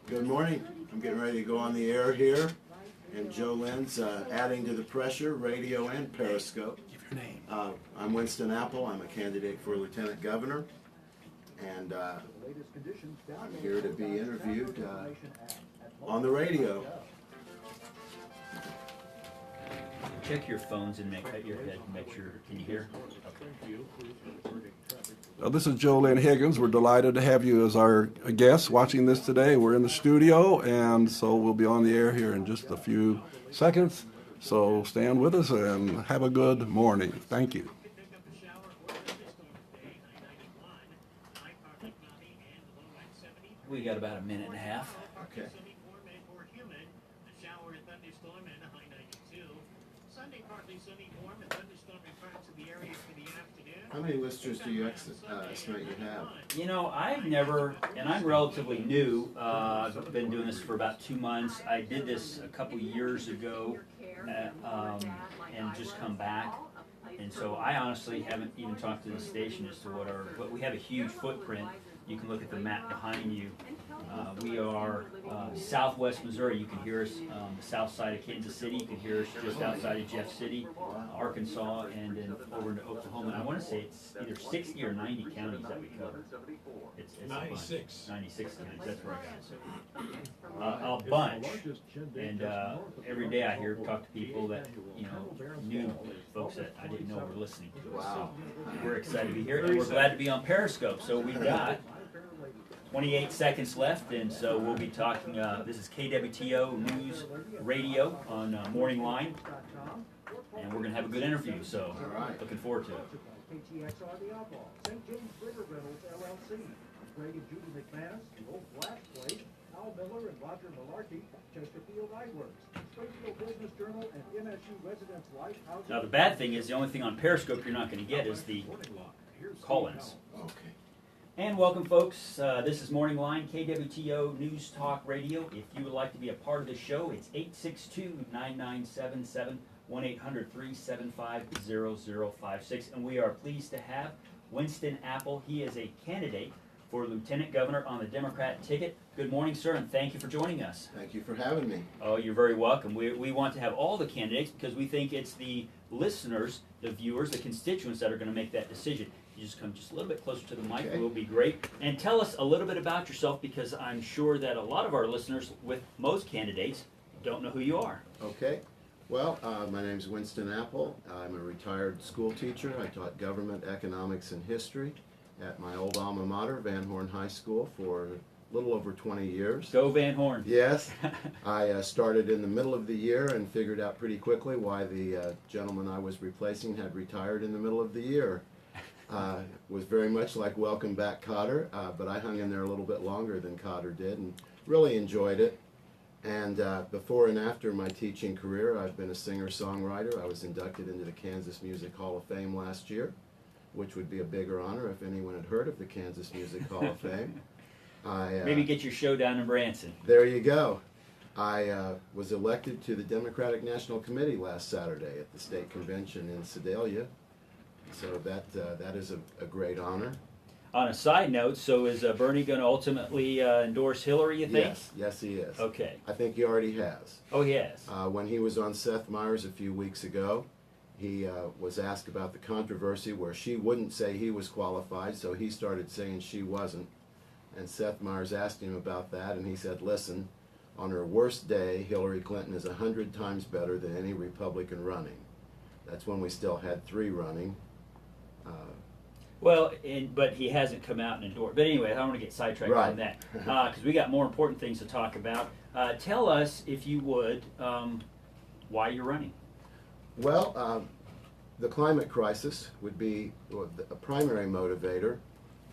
Good morning. I'm getting ready to go on the air here, and Joe Lynn's adding to the pressure, radio and Periscope. Give your name. I'm Winston Apple. I'm a candidate for Lieutenant Governor, and I'm here to be interviewed on the radio. Check your phones and cut your head and make sure. Can you hear? This is Joe Lynn Higgins. We're delighted to have you as our guest watching this today. We're in the studio, and so we'll be on the air here in just a few seconds. So stand with us and have a good morning. Thank you. We got about a minute and a half. Okay. How many listeners do you estimate you have? You know, I've never, and I'm relatively new. I've been doing this for about 2 months. I did this a couple years ago and just come back. And so I honestly haven't even talked to the station as to but we have a huge footprint. You can look at the map behind you. We are southwest Missouri. You can hear us the south side of Kansas City. You can hear us just outside of Jeff City, Arkansas, and then over into Oklahoma. And I want to say it's either 60 or 90 counties that we cover. It's 96. 96 counties. That's where I got it. A bunch. And every day I talk to people that, new folks that I didn't know were listening to us. So we're excited to be here, and we're glad to be on Periscope. So we've got 28 seconds left, and so we'll be talking, this is KWTO News Radio on Morning Line, and we're going to have a good interview, so looking forward to it. Now the bad thing is, the only thing on Periscope you're not going to get is the call-ins. Okay. And welcome, folks. This is Morning Line, KWTO News Talk Radio. If you would like to be a part of the show, it's 862-9977, 1-800-375-0056. And we are pleased to have Winston Apple. He is a candidate for Lieutenant Governor on the Democrat ticket. Good morning, sir, and thank you for joining us. Thank you for having me. Oh, you're very welcome. We want to have all the candidates because we think it's the listeners, the viewers, the constituents that are going to make that decision. You just come just a little bit closer to the mic, okay. It will be great. And tell us a little bit about yourself, because I'm sure that a lot of our listeners, with most candidates, don't know who you are. Okay. Well, my name is Winston Apple. I'm a retired school teacher. I taught government, economics, and history at my old alma mater, Van Horn High School, for a little over 20 years. Go Van Horn. Yes. I started in the middle of the year and figured out pretty quickly why the gentleman I was replacing had retired in the middle of the year. Was very much like Welcome Back, Cotter, but I hung in there a little bit longer than Cotter did and really enjoyed it. And before and after my teaching career, I've been a singer-songwriter. I was inducted into the Kansas Music Hall of Fame last year, which would be a bigger honor if anyone had heard of the Kansas Music Hall of Fame. Maybe get your show down in Branson. There you go. I was elected to the Democratic National Committee last Saturday at the state convention in Sedalia. So that is a great honor. On a side note, so is Bernie going to ultimately endorse Hillary, you think? Yes, he is. Okay. I think he already has. Oh, he has. When he was on Seth Meyers a few weeks ago, he was asked about the controversy where she wouldn't say he was qualified, so he started saying she wasn't. And Seth Meyers asked him about that, and he said, listen, on her worst day, Hillary Clinton is 100 times better than any Republican running. That's when we still had 3 running. Well, but he hasn't come out and endorsed. But anyway, I don't want to get sidetracked on that, because we got more important things to talk about. Tell us, if you would, why you're running. Well, the climate crisis would be a primary motivator,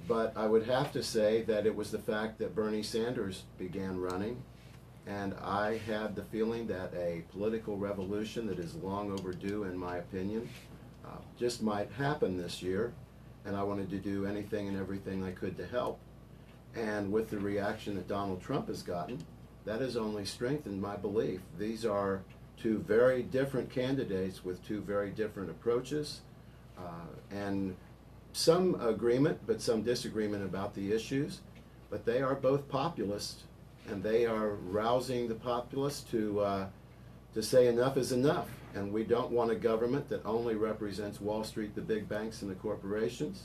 but I would have to say that it was the fact that Bernie Sanders began running, and I had the feeling that a political revolution that is long overdue, in my opinion, just might happen this year. And I wanted to do anything and everything I could to help. And with the reaction that Donald Trump has gotten, that has only strengthened my belief. These are 2 very different candidates with 2 very different approaches, and some agreement but some disagreement about the issues, but they are both populist and they are rousing the populace to say enough is enough. And we don't want a government that only represents Wall Street, the big banks, and the corporations.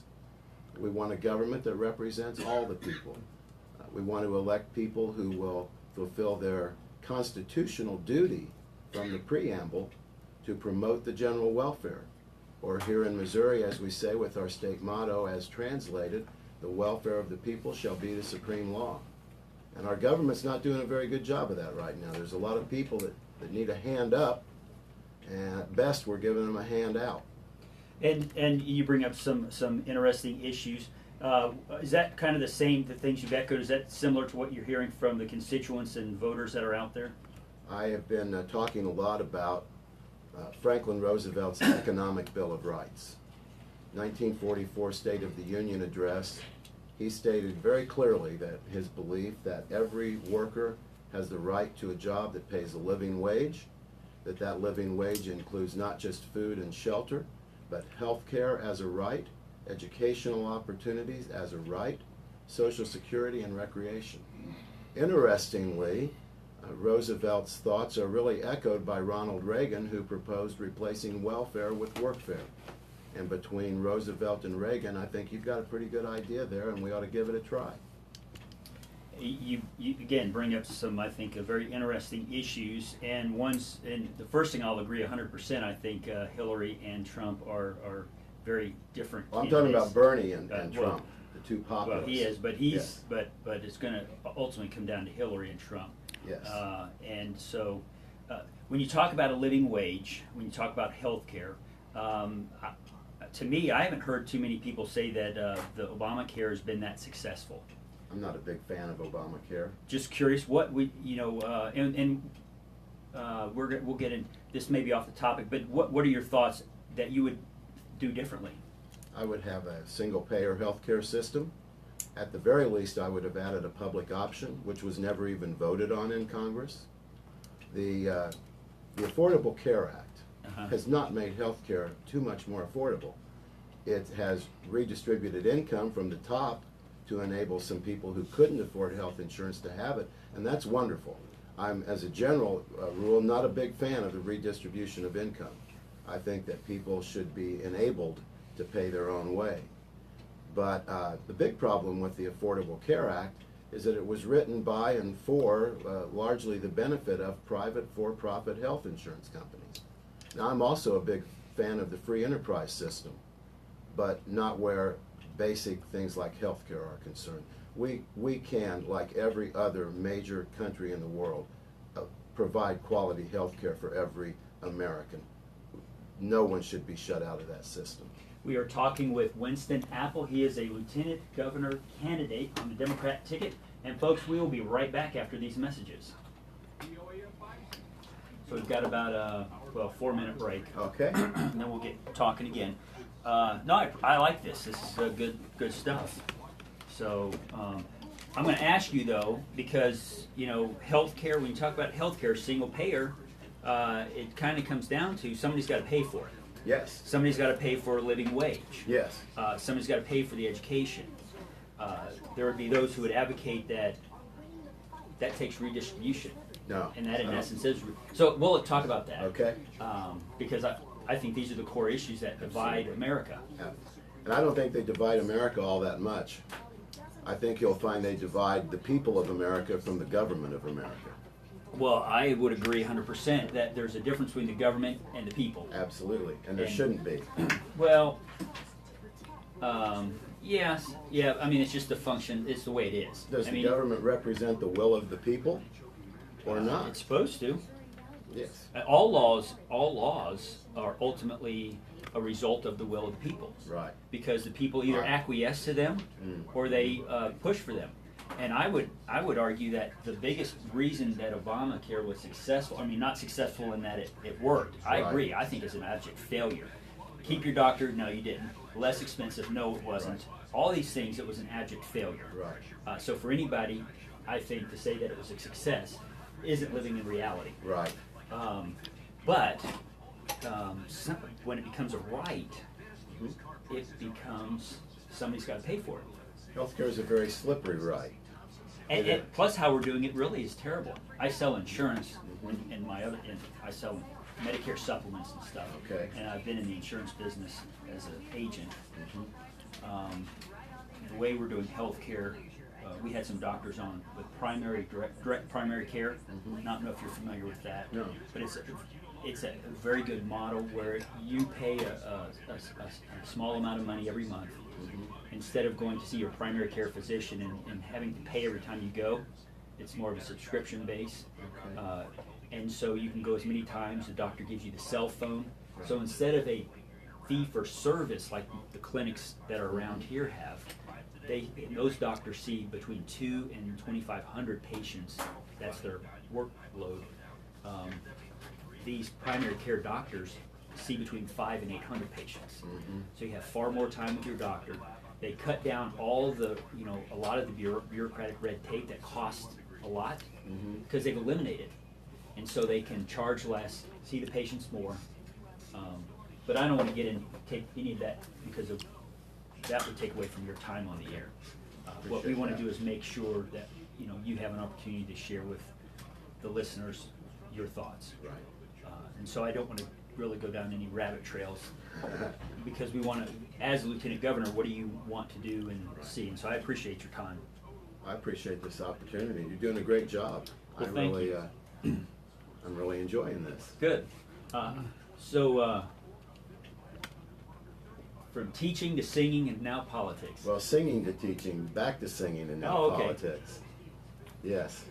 We want a government that represents all the people. We want to elect people who will fulfill their constitutional duty from the preamble to promote the general welfare. Or here in Missouri, as we say with our state motto as translated, the welfare of the people shall be the supreme law. And our government's not doing a very good job of that right now. There's a lot of people that need a hand up, and at best we're giving them a hand out. And you bring up some interesting issues. Is that kind of the things you've echoed? Is that similar to what you're hearing from the constituents and voters that are out there? I have been talking a lot about Franklin Roosevelt's Economic Bill of Rights. 1944 State of the Union address, he stated very clearly that his belief that every worker has the right to a job that pays a living wage, that living wage includes not just food and shelter, but health care as a right, educational opportunities as a right, Social Security and recreation. Interestingly, Roosevelt's thoughts are really echoed by Ronald Reagan, who proposed replacing welfare with workfare. And between Roosevelt and Reagan, I think you've got a pretty good idea there, and we ought to give it a try. You again bring up some, I think, very interesting issues, and the first thing I'll agree 100%. I think Hillary and Trump are very different. Well, I'm talking about Bernie and well, Trump, the two populists. Well, he is, but Yes. but it's going to ultimately come down to Hillary and Trump. Yes. And so, when you talk about a living wage, when you talk about health care, to me, I haven't heard too many people say that the Obamacare has been that successful. I'm not a big fan of Obamacare. Just curious, what we'll get in. This may be off the topic, but what are your thoughts that you would do differently? I would have a single-payer health care system. At the very least, I would have added a public option, which was never even voted on in Congress. The Affordable Care Act has not made health care too much more affordable. It has redistributed income from the top to enable some people who couldn't afford health insurance to have it, and that's wonderful. I'm, as a general rule, not a big fan of the redistribution of income. I think that people should be enabled to pay their own way. But the big problem with the Affordable Care Act is that it was written by and for largely the benefit of private for-profit health insurance companies. Now, I'm also a big fan of the free enterprise system, but not where basic things like health care are concerned. We can, like every other major country in the world, provide quality health care for every American. No one should be shut out of that system. We are talking with Winston Apple. He is a lieutenant governor candidate on the Democrat ticket. And folks, we will be right back after these messages. So we've got about a 4-minute break. Okay. And then we'll get talking again. No, I like this. This is good stuff. So I'm going to ask you though, because healthcare. When you talk about healthcare, single payer, it kind of comes down to somebody's got to pay for it. Yes. Somebody's got to pay for a living wage. Yes. Somebody's got to pay for the education. There would be those who would advocate that takes redistribution. No. And that in essence is. So we'll talk about that. Okay. Because I think these are the core issues that divide America. Yeah. And I don't think they divide America all that much. I think you'll find they divide the people of America from the government of America. Well, I would agree 100% that there's a difference between the government and the people. Absolutely, and there shouldn't be. Well, yes, yeah. I mean, it's just the function. It's the way it is. Does the government represent the will of the people, or not? It's supposed to. Yes. All laws are ultimately a result of the will of the people. Right. Because the people either acquiesce to them or they push for them. And I would argue that the biggest reason that Obamacare was successful, I mean, not successful in that it worked. I agree. I think it's an abject failure. Keep your doctor, no, you didn't. Less expensive, no, it wasn't. Right. All these things, it was an abject failure. Right. So for anybody, I think to say that it was a success isn't living in reality. Right. But when it becomes a right, it becomes somebody's got to pay for it. Healthcare is a very slippery right. And plus, how we're doing it really is terrible. I sell insurance, and I sell Medicare supplements and stuff. Okay. And I've been in the insurance business as an agent. The way we're doing healthcare, we had some doctors on with direct primary care. Not know if you're familiar with that. No. But it's a very good model where you pay a small amount of money every month. Instead of going to see your primary care physician and having to pay every time you go, it's more of a subscription base. And so you can go as many times. The doctor gives you the cell phone. So instead of a fee for service like the clinics that are around here have, those doctors see between 2 and 2,500 patients. That's their workload. These primary care doctors see between 5 and 800 patients. So you have far more time with your doctor. They cut down all the, a lot of the bureaucratic red tape that costs a lot because they've eliminated. And so they can charge less, see the patients more. But I don't want to take any of that because that would take away from your time on the air. What we want to do is make sure that you have an opportunity to share with the listeners your thoughts. Right. And so I don't want to really go down any rabbit trails because we want to, as Lieutenant Governor, what do you want to do and see? And so I appreciate your time. I appreciate this opportunity. You're doing a great job. Well, thank you. I'm really enjoying this. Good. So from teaching to singing and now politics. Well, singing to teaching, back to singing, and now politics. Yes.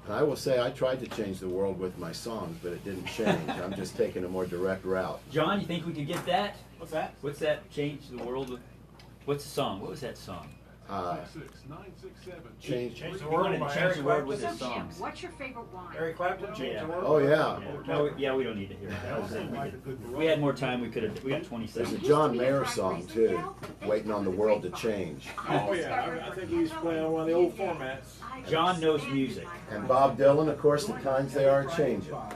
And I will say I tried to change the world with my songs, but it didn't change. I'm just taking a more direct route. John, you think we could get that? What's that? What's that? Change the world with? What's the song? What was that song? Change the We wanted world to by change Eric the world Clapton. with So his Jim, songs. what's your favorite wine? Eric Clapton, Change Yeah. the World. Oh, yeah. No, yeah, we don't need to hear that. That was it. We had more time. We got 20 There's a seconds. John Mayer song, too, Waiting on the World to Change. Oh, yeah. I think he's playing on one of the old formats. John knows music. And Bob Dylan, of course, the times they are changing. For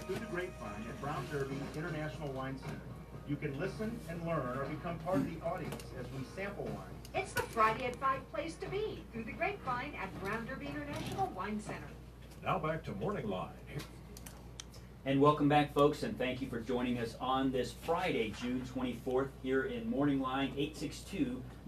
Through the Grapevine at Brown Derby International Wine Center. You can listen and learn or become part of the audience as we sample wine. It's the Friday at 5 place to be, Through the Grapevine at Brown Derby International Wine Center. Now back to Morning Line. And welcome back, folks, and thank you for joining us on this Friday, June 24th, here in Morning Line,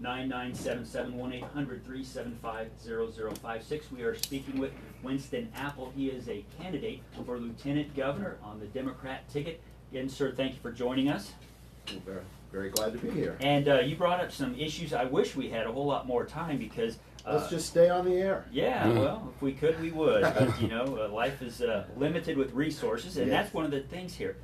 862-9977, 1-800-375-0056. We are speaking with Winston Apple. He is a candidate for Lieutenant Governor on the Democrat ticket. Again, sir, thank you for joining us. Very, very glad to be here. And you brought up some issues. I wish we had a whole lot more time because Let's just stay on the air. yeah, well, if we could, we would. But, life is limited with resources, and Yes. that's one of the things here.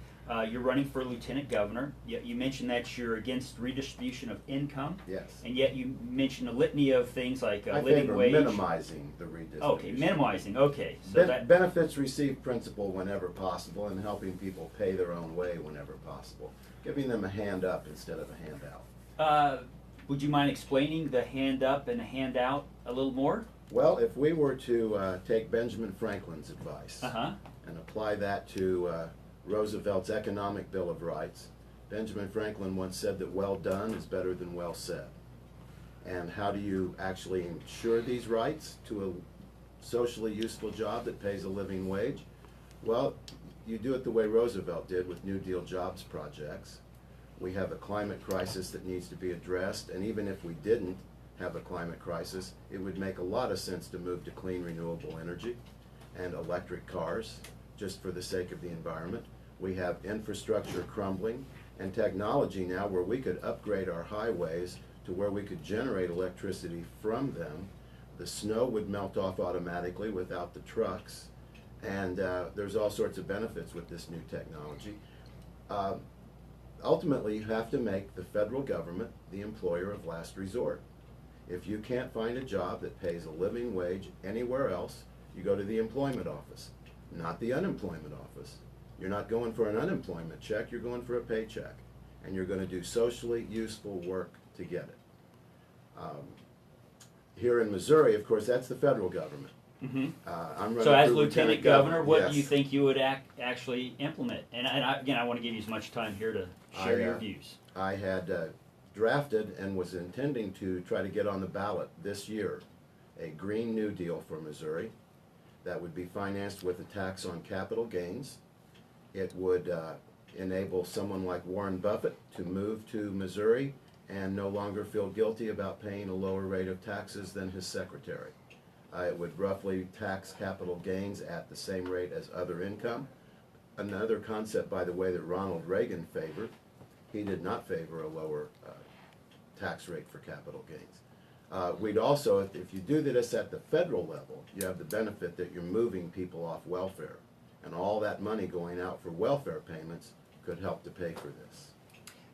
You're running for lieutenant governor. You mentioned that you're against redistribution of income. Yes. And yet you mentioned a litany of things like I living favor wage. minimizing the redistribution. Okay, minimizing. Okay, so that. Benefits received principal whenever possible and helping people pay their own way whenever possible. Giving them a hand up instead of a handout. Would you mind explaining the hand up and hand out a little more? Well, if we were to take Benjamin Franklin's advice and apply that to Roosevelt's Economic Bill of Rights, Benjamin Franklin once said that well done is better than well said. And how do you actually ensure these rights to a socially useful job that pays a living wage? Well, you do it the way Roosevelt did with New Deal jobs projects. We have a climate crisis that needs to be addressed, and even if we didn't have a climate crisis, it would make a lot of sense to move to clean renewable energy and electric cars, just for the sake of the environment. We have infrastructure crumbling and technology now where we could upgrade our highways to where we could generate electricity from them. The snow would melt off automatically without the trucks, and there's all sorts of benefits with this new technology. Ultimately, you have to make the federal government the employer of last resort. If you can't find a job that pays a living wage anywhere else, you go to the employment office, not the unemployment office. You're not going for an unemployment check, you're going for a paycheck. And you're going to do socially useful work to get it. Here in Missouri, of course, that's the federal government. I'm running So as for lieutenant governor, what yes. do you think you would actually implement? And again, I want to give you as much time here to share your views. I had drafted and was intending to try to get on the ballot this year a Green New Deal for Missouri that would be financed with a tax on capital gains. It would enable someone like Warren Buffett to move to Missouri and no longer feel guilty about paying a lower rate of taxes than his secretary. It would roughly tax capital gains at the same rate as other income. Another concept, by the way, that Ronald Reagan favored. He did not favor a lower tax rate for capital gains. We'd also, if you do this at the federal level, you have the benefit that you're moving people off welfare. And all that money going out for welfare payments could help to pay for this.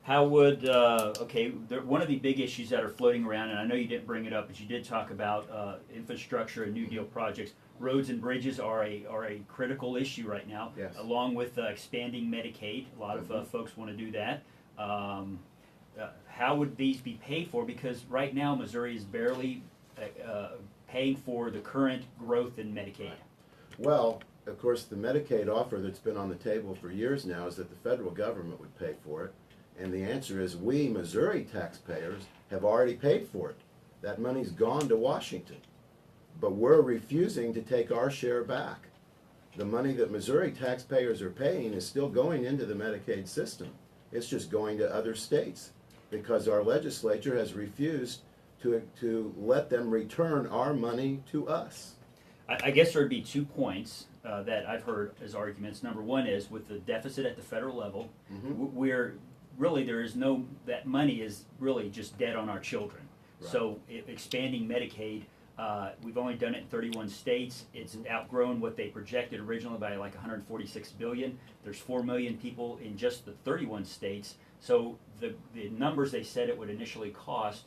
How would, one of the big issues that are floating around, and I know you didn't bring it up, but you did talk about infrastructure and New Deal projects. Roads and bridges are a critical issue right now, Yes. along with expanding Medicaid. A lot of folks want to do that. How would these be paid for? Because right now Missouri is barely paying for the current growth in Medicaid. Well, of course, the Medicaid offer that's been on the table for years now is that the federal government would pay for it. And the answer is we, Missouri taxpayers, have already paid for it. That money's gone to Washington. But we're refusing to take our share back. The money that Missouri taxpayers are paying is still going into the Medicaid system. It's just going to other states because our legislature has refused to let them return our money to us. I guess there would be 2 points that I've heard as arguments. Number one is with the deficit at the federal level, we're really that money is really just dead on our children. Right. So expanding Medicaid, we've only done it in 31 states. It's outgrown what they projected originally by like 146 billion. There's 4 million people in just the 31 states. So the numbers they said it would initially cost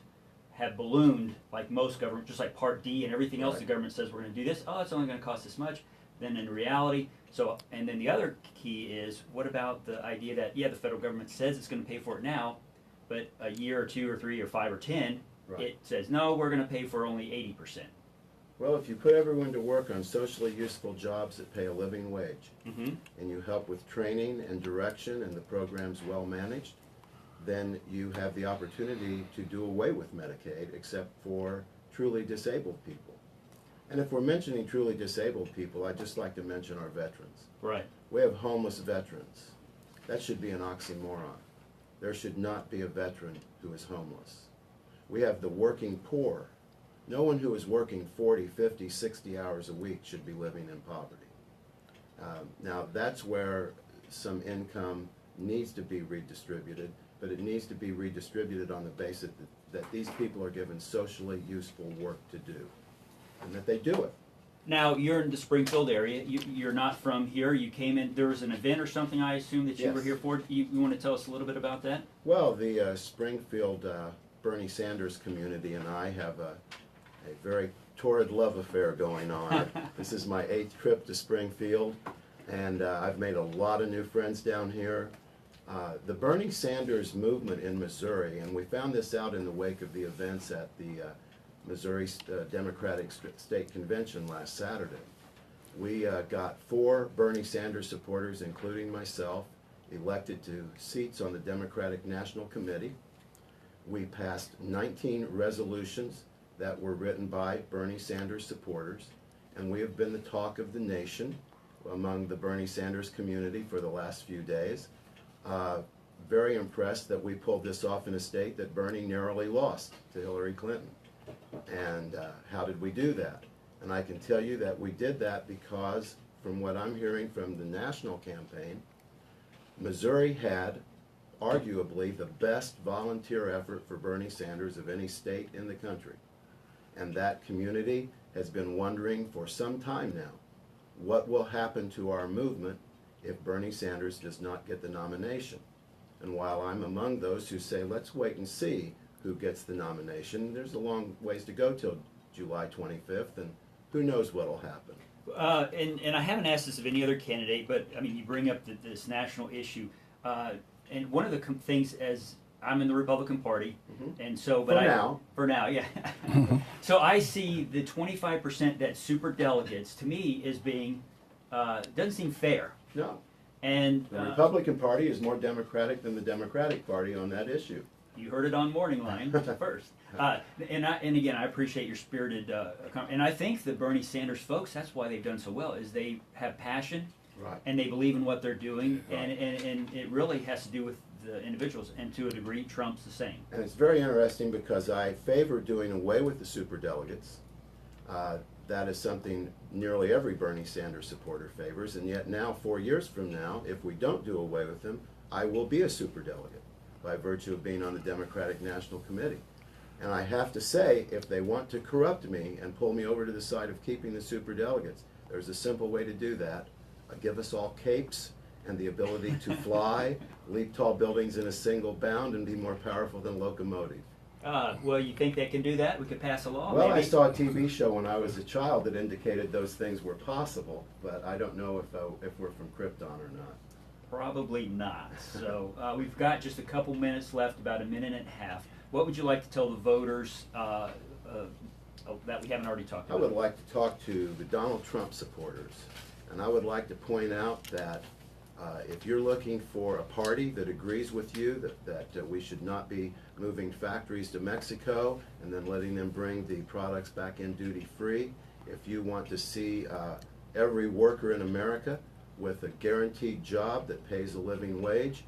have ballooned like most government, just like Part D and everything else. Right. The government says we're going to do this. Oh, it's only going to cost this much. Then in reality, and then the other key is, what about the idea that, yeah, the federal government says it's going to pay for it now, but a year or 2 or 3 or 5 or 10, Right. it says, no, we're going to pay for only 80%. Well, if you put everyone to work on socially useful jobs that pay a living wage, Mm-hmm. and you help with training and direction and the program's well managed, then you have the opportunity to do away with Medicaid except for truly disabled people. And if we're mentioning truly disabled people, I'd just like to mention our veterans. Right. We have homeless veterans. That should be an oxymoron. There should not be a veteran who is homeless. We have the working poor. No one who is working 40, 50, 60 hours a week should be living in poverty. Now, that's where some income needs to be redistributed, but it needs to be redistributed on the basis that these people are given socially useful work to do, and that they do it. Now, you're in the Springfield area. You're not from here. You came in, there was an event or something, I assume, that you were Yes. here for. You want to tell us a little bit about that? Well, the Springfield Bernie Sanders community and I have a very torrid love affair going on. This is my 8th trip to Springfield, and I've made a lot of new friends down here. The Bernie Sanders movement in Missouri, and we found this out in the wake of the events at the Missouri Democratic State Convention last Saturday. We got 4 Bernie Sanders supporters, including myself, elected to seats on the Democratic National Committee. We passed 19 resolutions that were written by Bernie Sanders supporters, and we have been the talk of the nation among the Bernie Sanders community for the last few days. Very impressed that we pulled this off in a state that Bernie narrowly lost to Hillary Clinton. And how did we do that? And I can tell you that we did that because, from what I'm hearing from the national campaign, Missouri had arguably the best volunteer effort for Bernie Sanders of any state in the country. And that community has been wondering for some time now, what will happen to our movement if Bernie Sanders does not get the nomination? And while I'm among those who say, let's wait and see who gets the nomination, there's a long ways to go till July 25th, and who knows what will happen. And I haven't asked this of any other candidate, but I mean, you bring up this national issue. And one of the things, as I'm in the Republican Party, and so, but for now, yeah. So I see the 25% that's super delegates to me as being doesn't seem fair. No. And The Republican Party is more Democratic than the Democratic Party on that issue. You heard it on Morning Line first. And again, I appreciate your spirited, and I think the Bernie Sanders folks, that's why they've done so well, is they have passion, Right. and they believe in what they're doing, Right. and it really has to do with the individuals, and to a degree, Trump's the same. And it's very interesting because I favor doing away with the superdelegates. That is something nearly every Bernie Sanders supporter favors, and yet now, 4 years from now, if we don't do away with them, I will be a superdelegate by virtue of being on the Democratic National Committee. And I have to say, if they want to corrupt me and pull me over to the side of keeping the superdelegates, there's a simple way to do that. Give us all capes and the ability to fly, leap tall buildings in a single bound, and be more powerful than locomotive. Well, you think they can do that? We could pass a law, Well, maybe? I saw a TV show when I was a child that indicated those things were possible, but I don't know if we're from Krypton or not. Probably not. So we've got just a couple minutes left, about a minute and a half. What would you like to tell the voters that we haven't already talked I about? would like to talk to the Donald Trump supporters, and I would like to point out that if you're looking for a party that agrees with you that we should not be moving factories to Mexico and then letting them bring the products back in duty-free, if you want to see every worker in America with a guaranteed job that pays a living wage,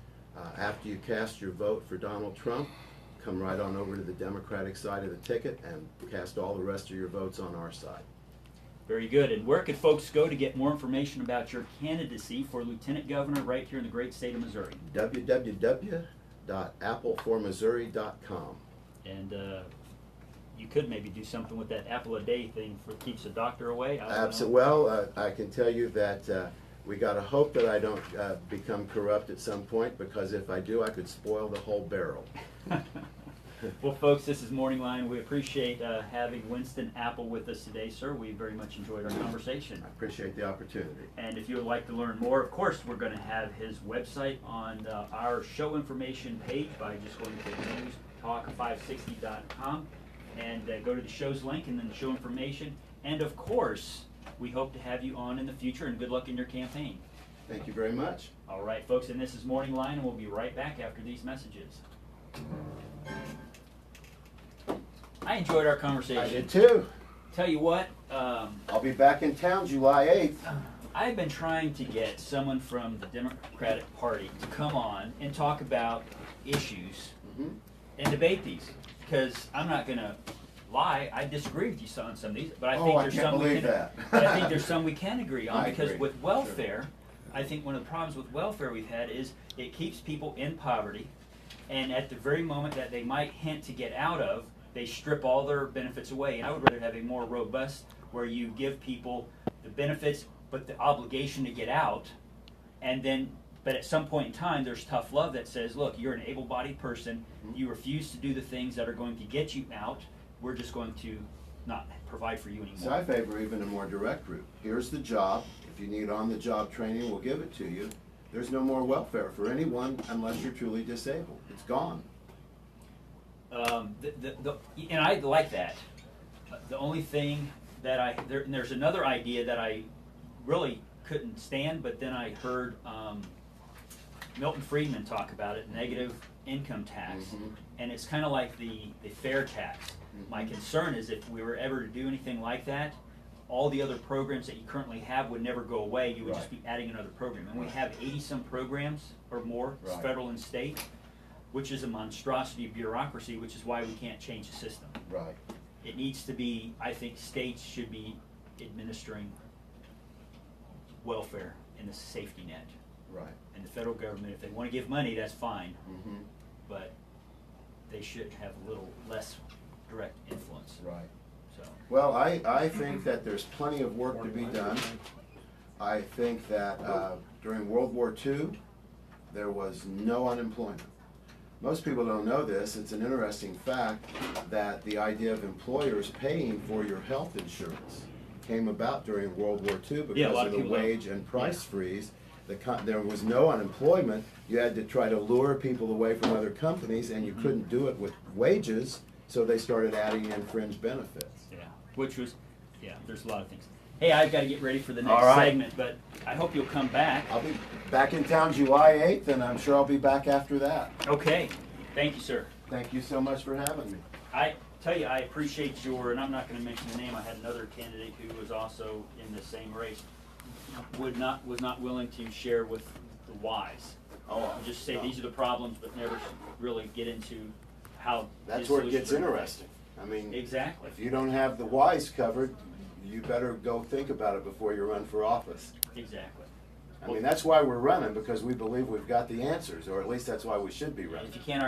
after you cast your vote for Donald Trump, come right on over to the Democratic side of the ticket and cast all the rest of your votes on our side. Very good. And where could folks go to get more information about your candidacy for Lieutenant Governor right here in the great state of Missouri? www.appleformissouri.com. And you could maybe do something with that apple a day thing for keeps the doctor away. I don't know. Absolutely. Well, I can tell you that we got to hope that I don't become corrupt at some point, because if I do, I could spoil the whole barrel. Well, folks, this is Morning Line. We appreciate having Winston Apple with us today, sir. We very much enjoyed our conversation. I appreciate the opportunity. And if you would like to learn more, of course, we're going to have his website on our show information page by just going to newstalk560.com and go to the show's link and then the show information. And of course, we hope to have you on in the future, and good luck in your campaign. Thank you very much. All right, folks, and this is Morning Line, and we'll be right back after these messages. I enjoyed our conversation. I did too. Tell you what, I'll be back in town July 8th. I've been trying to get someone from the Democratic Party to come on and talk about issues and debate these, because I'm not going to lie, I disagree with you on some of these, but I think there's some we can. But I think there's some we can agree on, I because agree. with welfare, I think one of the problems with welfare we've had is it keeps people in poverty, and at the very moment that they might hint to get out of, they strip all their benefits away. And I would rather have a more robust, where you give people the benefits but the obligation to get out, and then, but at some point in time, there's tough love that says, look, you're an able-bodied person, you refuse to do the things that are going to get you out, we're just going to not provide for you anymore. So I favor even a more direct route. Here's the job. If you need on-the-job training, we'll give it to you. There's no more welfare for anyone unless you're truly disabled. It's gone. And I like that. The only thing that there's another idea that I really couldn't stand, but then I heard Milton Friedman talk about it, negative income tax. And it's kind of like the fair tax. My concern is if we were ever to do anything like that, all the other programs that you currently have would never go away. You would just be adding another program. And we have 80-some programs or more, federal and state, which is a monstrosity of bureaucracy, which is why we can't change the system. Right. It needs to be, I think states should be administering welfare in the safety net. Right. And the federal government, if they want to give money, that's fine. But they should have a little less direct influence. Right. So. Well, I think that there's plenty of work to be done. I think that during World War II, there was no unemployment. Most people don't know this. It's an interesting fact that the idea of employers paying for your health insurance came about during World War II because of the wage and price freeze. There was no unemployment. You had to try to lure people away from other companies, and you couldn't do it with wages, so they started adding in fringe benefits. Yeah, which was, there's a lot of things. Hey, I've got to get ready for the next segment, but I hope you'll come back. I'll be back in town July 8th, and I'm sure I'll be back after that. Okay, thank you, sir. Thank you so much for having me. I tell you, I appreciate your, and I'm not gonna mention the name, I had another candidate who was also in the same race, was not willing to share with the whys. Just say these are the problems, but never really get into how. That's his where it solutions gets are. interesting. I mean, Exactly. if you don't have the whys covered, you better go think about it before you run for office. Exactly. I mean, that's why we're running, because we believe we've got the answers, or at least that's why we should be running. If you can't